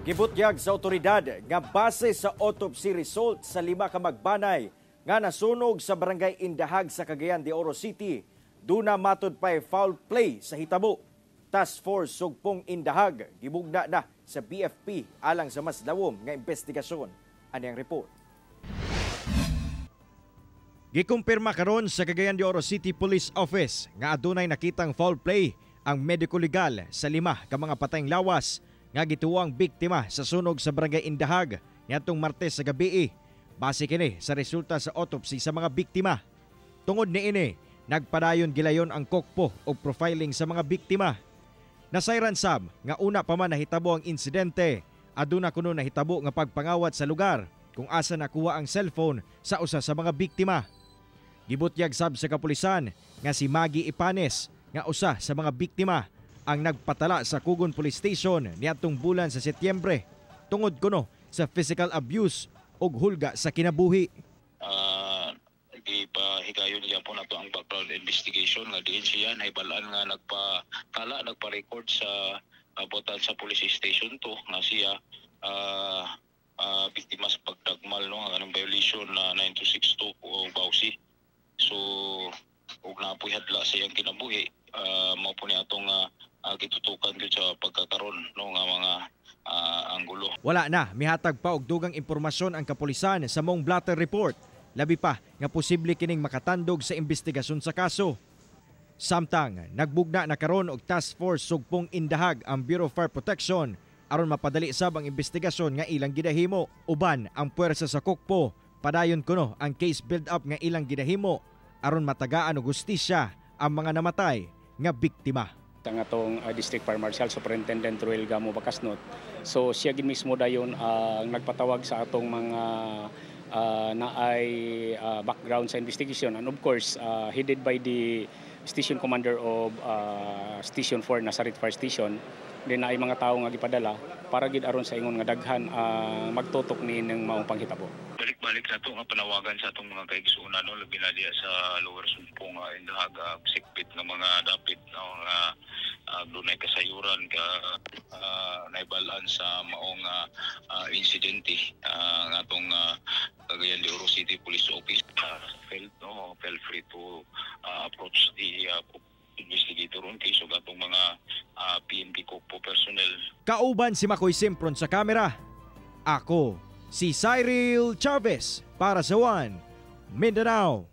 Gibutyag sa otoridad nga base sa autopsy result sa 5 ka magbanay nga nasunog sa barangay Indahag sa Cagayan de Oro City, duna matud pay foul play sa hitabo. Task Force Sugpong Indahag gibugna na sa BFP alang sa mas lawom nga investigasyon. Ani ang report. Gikumpirma karon sa Cagayan de Oro City Police Office nga adunay nakitang foul play ang mediko legal sa 5 ka mga patayng lawas nga gituwang biktima sa sunog sa barangay Indahag niadtong Martes sa gabi. Base kini sa resulta sa autopsy sa mga biktima. Tungod niini, nagpadayon gilayon ang kokpo o profiling sa mga biktima. Nasayran sab nga una pa man nahitabo ang insidente, aduna kuno nahitabo nga pagpangawat sa lugar kung asa nakuha ang cellphone sa usa sa mga biktima. Gibutyag sab sa kapulisan nga si Maggie Ipanes nga usa sa mga biktima ang nagpatala sa Kugon Police Station niadtong bulan sa Setyembre tungod kuno sa physical abuse ug hulga sa kinabuhi. Ipahigayon niya po na to ang background investigation nga diin siya nahibalaan nga nagpa-record sa abutan sa police station to nga siya biktima sa pagdagmal no ang violation na 9262 o bawsi. So ug napoy hadla sa iyang kinabuhi, mao po ni atong gitutukan gyud sa pagkakaron no nga mga anggulo. Wala na mihatag pa og dugang impormasyon ang kapulisan sa mong blatter report, labi pa nga posible kining makatandog sa investigasyon sa kaso. Samtang nagbugna na karon og Task Force Sugpong Indahag ang Bureau of Fire Protection aron mapadali sab ang investigasyon nga ilang gidahimo. Uban ang puwersa sa kokpo, padayon kuno ang case build up nga ilang gidahimo aron matagaan og hustisya ang mga namatay nga biktima. Ang atong District Fire Marshal Superintendent Ruel Gamo Bacasnot. So siya gid mismo dayon ang nagpatawag sa atong mga naay background sa investigation, and of course headed by the Station Commander of Station 4 Nazaret Fire Station. Din naay mga tawo nga gipadala para gid aron sa ingon nga daghan magtutok ni ng maong panghitabo. Balik na ito nga panawagan sa itong mga kaigsunan, no? Labi na diya sa Lower Sumpong, Indahag, sikpit ng mga dapit na mga dunay kasayuran ka naibalaan sa maong insidente ng atong Cagayan de Oro City Police Office. Feel free to approach the investigator on case of atong mga PNP Kokpo personnel. Kauban si Makoy Simpron sa kamera. Ako si Cyril Chavez para sa One Mindanao.